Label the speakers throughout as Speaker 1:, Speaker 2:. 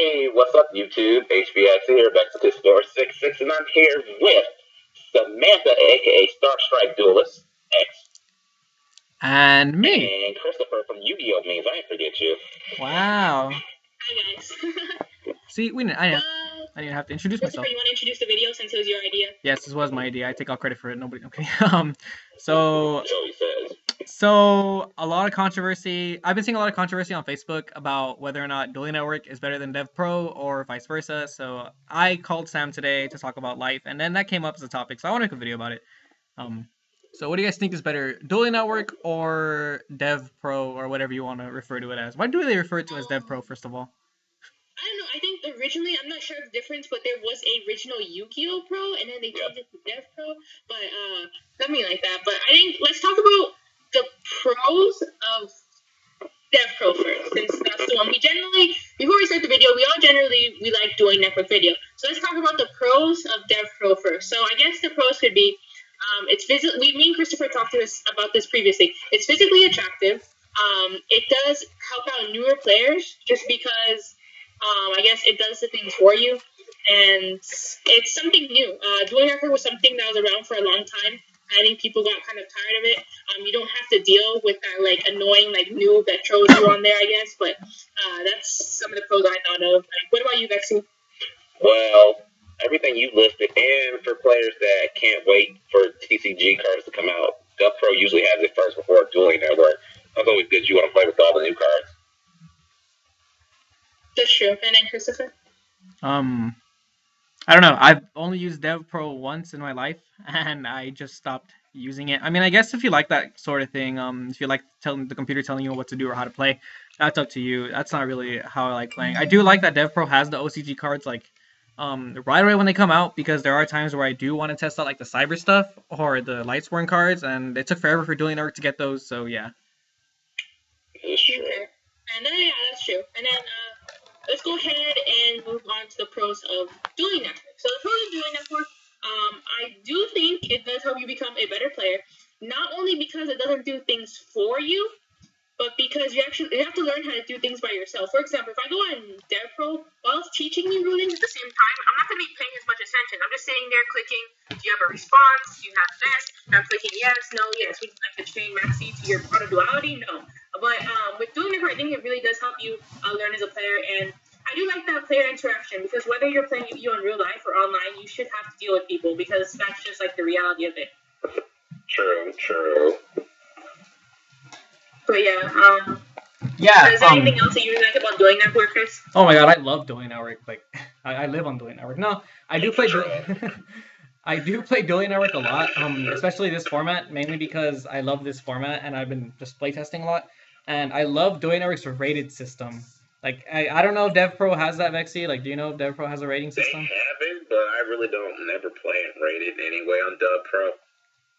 Speaker 1: Hey, what's up, YouTube? HBX here, VEXACUS4666, and I'm here with Samantha, aka STARTSTRIKEDUELISTX,
Speaker 2: And me.
Speaker 1: and Christopher from Yu-Gi-Oh! Memes. I didn't forget you.
Speaker 2: Wow.
Speaker 3: Hi guys.
Speaker 2: See, I didn't have to introduce
Speaker 3: Christopher,
Speaker 2: myself.
Speaker 3: you want to introduce the video since it was your idea?
Speaker 2: Yes, this was my idea. I take all credit for it. Nobody. Okay.
Speaker 1: So he says.
Speaker 2: So a lot of controversy. I've been seeing a lot of controversy on Facebook about whether or not Dueling Network is better than DevPro or vice versa. So I called Sam today to talk about life, and then that came up as a topic. So I want to make a video about it. So what do you guys think is better, Dueling Network or DevPro or whatever you want to refer to it as? Why do they refer to it as DevPro first of all?
Speaker 3: I don't know. I think originally, I'm not sure of the difference, but there was a original Yu-Gi-Oh! Pro, and then they changed it to DevPro, but something like that. But I think let's talk about the pros of DevPro first, since that's the one we generally, before we start the video, we like doing network video. So let's talk about the pros of DevPro first. So I guess the pros could be, me and Christopher talked about this previously. It's physically attractive. It does help out newer players just because I guess it does the things for you, and it's something new. Dueling Network was something that was around for a long time. I think people got kind of tired of it. You don't have to deal with that like annoying like noob that trolls you on there, I guess. But that's some of the pros I thought of. Like, what about you, Vexxy?
Speaker 1: Well, everything you listed, and for players that can't wait for TCG cards to come out, DevPro usually has it first before Dueling Network. That's always good. You want to play with all the new cards.
Speaker 3: That's true. And then Christopher?
Speaker 2: I don't know. I've only used DevPro once in my life, and I just stopped using it. I mean, I guess if you like that sort of thing, if you like telling the computer telling you what to do or how to play, that's up to you. That's not really how I like playing. I do like that DevPro has the OCG cards like right away when they come out, because there are times where I do want to test out like the cyber stuff or the Lightsworn cards, and it took forever for Dueling Network to get those. So yeah.
Speaker 3: Okay. And then that's true. And then let's go ahead and move on to the pros of Dueling Network. So the pros of Dueling Network, I do think it does help you become a better player. Not only because it doesn't do things for you, but because you have to learn how to do things by yourself. For example, if I go on DevPro, while it's teaching me rulings at the same time, I'm not going to be paying as much attention. I'm just sitting there clicking, do you have a response? Do you have this? I'm clicking yes, no, yes. Would you like to train Maxi to your auto duality? No. But with Dueling Network, I think it really does help you learn as a player. And I do like that player interaction, because whether you're playing Yu-Gi-Oh! In real life or online, you should have to deal with people, because that's just like the reality of it.
Speaker 1: True.
Speaker 3: But yeah, is there anything else that you like about Dueling Network, Chris?
Speaker 2: Oh my god, I love Dueling Network. Like, I live on Dueling Network. No, I do play I do play Dueling Network a lot, especially this format, mainly because I love this format and I've been just playtesting a lot. And I love Dueling Network's rated system. Like, I don't know if DevPro has that, Vexxy. Like, do you know if DevPro has a rating system?
Speaker 1: They have it, but I really don't never play it rated anyway on DevPro.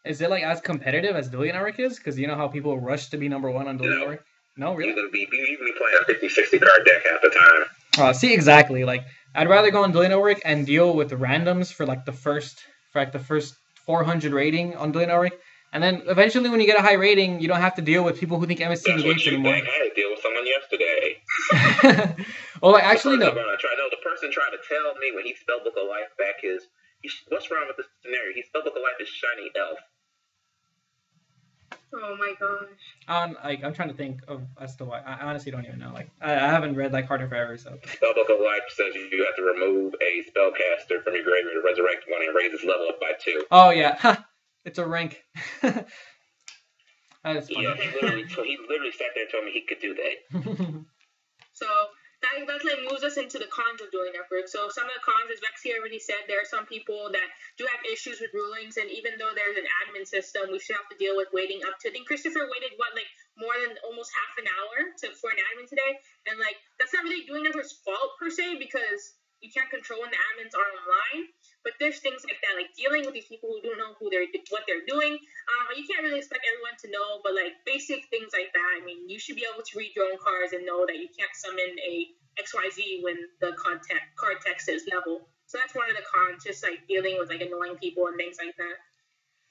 Speaker 2: Is it like as competitive as Dueling Network is? Because you know how people rush to be number one on Dueling Network? No, really?
Speaker 1: You can be playing a 50-60 card deck half the time.
Speaker 2: See, exactly. Like, I'd rather go on Dueling Network and deal with the randoms for the first 400 rating on Dueling Network. And then eventually, when you get a high rating, you don't have to deal with people who think MST negates anymore.
Speaker 1: I had to deal with someone yesterday.
Speaker 2: Well, actually, no.
Speaker 1: The person tried to tell me when he spelled Book of Life back what's wrong with this scenario? He spelled Book of Life as shiny elf.
Speaker 3: Oh my gosh.
Speaker 2: I'm trying to think as to why. I honestly don't even know. Like, I haven't read like Harder Forever, so.
Speaker 1: Spellbook of Life says you have to remove a spellcaster from your graveyard to resurrect one and raise its level up by 2.
Speaker 2: Oh yeah, it's a rank. That is funny.
Speaker 1: Yeah, he literally sat there and told me he could do that.
Speaker 3: So that like moves us into the cons of Dueling Network. So some of the cons, as Vexxy already said, there are some people that do have issues with rulings, and even though there's an admin system, we still have to deal with waiting up to. I think Christopher waited more than almost half an hour for an admin today, and like that's not really Dueling Network's fault per se, because you can't control when the admins are online. But there's things like that, like dealing with these people who don't know what they're doing. You can't really expect everyone to know, but like basic things like that. I mean, you should be able to read your own cards and know that you can't summon a XYZ when the card text is level. So that's one of the cons, just like dealing with like annoying people and things like that.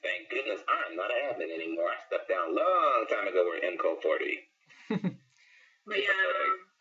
Speaker 1: Thank goodness I'm not an admin anymore. I stepped down a long time ago with MCO 40.
Speaker 3: But yeah.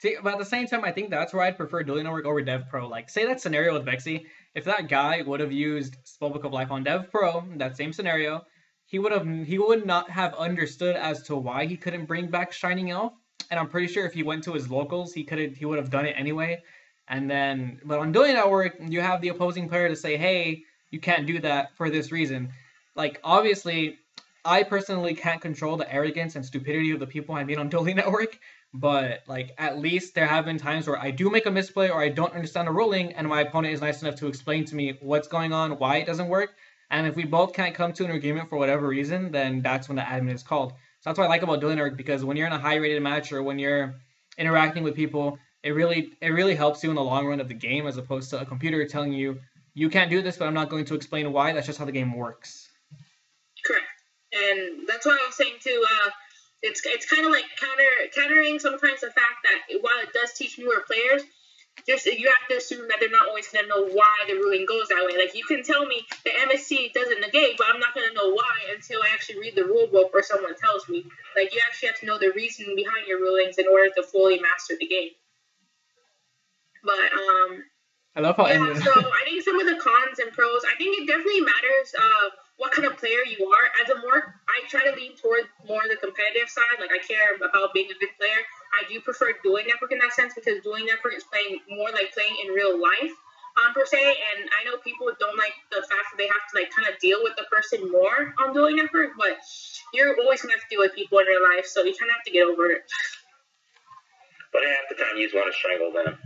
Speaker 2: See, but at the same time, I think that's where I'd prefer Dueling Network over DevPro. Like, say that scenario with Vexxy, if that guy would have used Spellbook of Life on DevPro, that same scenario, he would not have understood as to why he couldn't bring back Shining Elf. And I'm pretty sure if he went to his locals, he would have done it anyway. And then, but on Dueling Network, you have the opposing player to say, hey, you can't do that for this reason. Like, obviously, I personally can't control the arrogance and stupidity of the people I meet on Dueling Network, but like at least there have been times where I do make a misplay or I don't understand a ruling, and my opponent is nice enough to explain to me what's going on, why it doesn't work, and if we both can't come to an agreement for whatever reason, then that's when the admin is called. So that's what I like about Dueling Network, because when you're in a high-rated match or when you're interacting with people, it really helps you in the long run of the game, as opposed to a computer telling you you can't do this, but I'm not going to explain why. That's just how the game works.
Speaker 3: Correct. And that's what I was saying too. It's kind of like countering sometimes the fact that while it does teach newer players, just you have to assume that they're not always going to know why the ruling goes that way. Like, you can tell me the MSC doesn't negate, but I'm not going to know why until I actually read the rule book or someone tells me. Like, you actually have to know the reason behind your rulings in order to fully master the game. But
Speaker 2: I love how
Speaker 3: so I think some of the cons and pros, I think it definitely matters what kind of player you are. I try to lean toward more the competitive side. Like, I care about being a good player. I do prefer Dueling Network in that sense, because Dueling Network is playing more like playing in real life, per se. And I know people don't like the fact that they have to like kind of deal with the person more on Dueling Network, but you're always gonna have to deal with people in real life, so you kind of have to get over it.
Speaker 1: But half the time you just want to strangle them.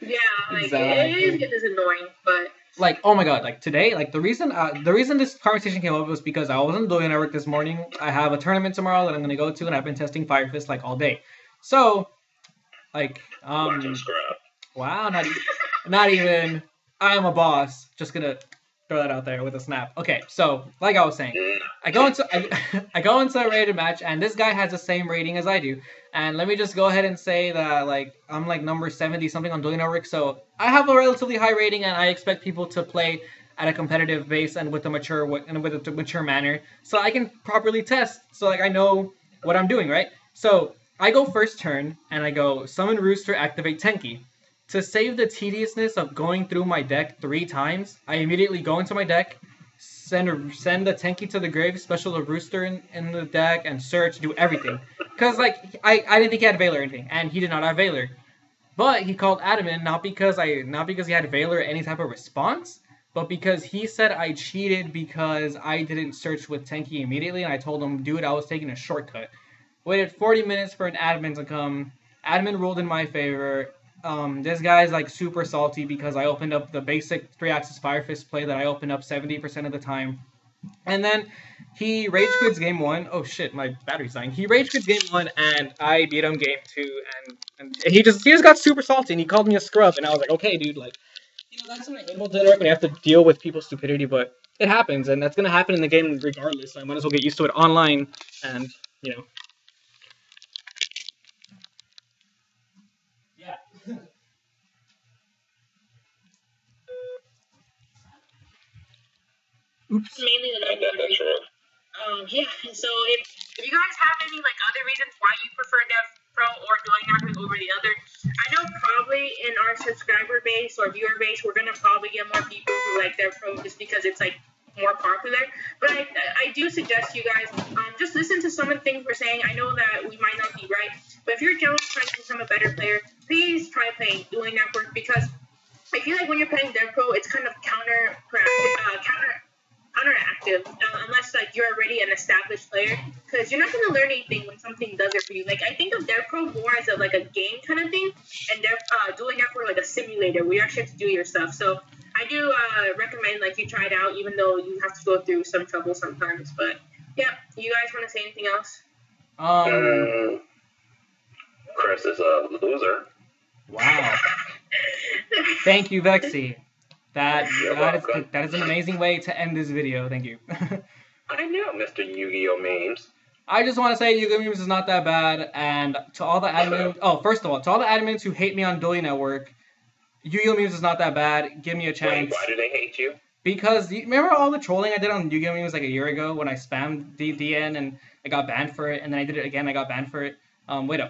Speaker 3: Yeah, like
Speaker 2: Exactly.
Speaker 3: it is annoying, but
Speaker 2: like, oh my god, like today, like the reason this conversation came up was because I wasn't doing network this morning. I have a tournament tomorrow that I'm gonna go to, and I've been testing Fire Fist like all day. So, like,
Speaker 1: Watch him scrub.
Speaker 2: wow, not even. I'm a boss. Just gonna throw that out there with a snap. Okay, so like I was saying, I go into a rated match, and this guy has the same rating as I do. And let me just go ahead and say that, like, I'm like number 70 something on Dueling Network, so I have a relatively high rating, and I expect people to play at a competitive base and with a mature manner, so I can properly test. So like I know what I'm doing, right? So I go first turn, and I go Summon Rooster, activate Tenki. To save the tediousness of going through my deck 3 times, I immediately go into my deck, send the Tenki to the grave, special the Rooster in the deck, and search, do everything. Because, like, I didn't think he had Valor or anything, and he did not have Valor. But he called Adamant not because he had Valor or any type of response, but because he said I cheated because I didn't search with Tenki immediately, and I told him, dude, I was taking a shortcut. Waited 40 minutes for an Adamant to come. Adamant ruled in my favor. This guy's like super salty because I opened up the basic 3-axis Fire Fist play that I opened up 70% of the time. And then he rage quits game 1. Oh shit, my battery's dying. He rage quits game 1, and I beat him game 2, and he just got super salty, and he called me a scrub, and I was like, okay, dude, like, that's inevitable to when you have to deal with people's stupidity, but it happens, and that's gonna happen in the game regardless, so I might as well get used to it online, and, yeah. Oops.
Speaker 3: mainly the number one reason. Yeah. So if you guys have any like other reasons why you prefer DevPro or Dueling Network over the other, I know probably in our subscriber base or viewer base, we're gonna probably get more people who like DevPro just because it's like more popular. But I do suggest you guys just listen to some of the things we're saying. I know that we might not be right, but if you're generally trying to become a better player, please try playing Dueling Network, because I feel like when you're playing DevPro, it's kind of counteractive, unless like you're already an established player, because you're not going to learn anything when something does it for you. Like, I think of DevPro more as a game kind of thing, and Dueling Network like a simulator where you actually have to do your stuff. So I do recommend like you try it out, even though you have to go through some trouble sometimes. But yeah, you guys want to say anything else?
Speaker 1: Chris is a loser.
Speaker 2: Wow. Thank you, Vexxy. That is an amazing way to end this video. Thank you.
Speaker 1: I know, Mr. Yu-Gi-Oh! Memes.
Speaker 2: I just want to say Yu-Gi-Oh! Memes is not that bad, and to all the admins, first of all, to all the admins who hate me on Dueling Network, Yu-Gi-Oh! Memes is not that bad. Give me a chance.
Speaker 1: Wait, why do they hate you?
Speaker 2: Because remember all the trolling I did on Yu-Gi-Oh! Memes like a year ago when I spammed DN and I got banned for it, and then I did it again, I got banned for it. Wait up.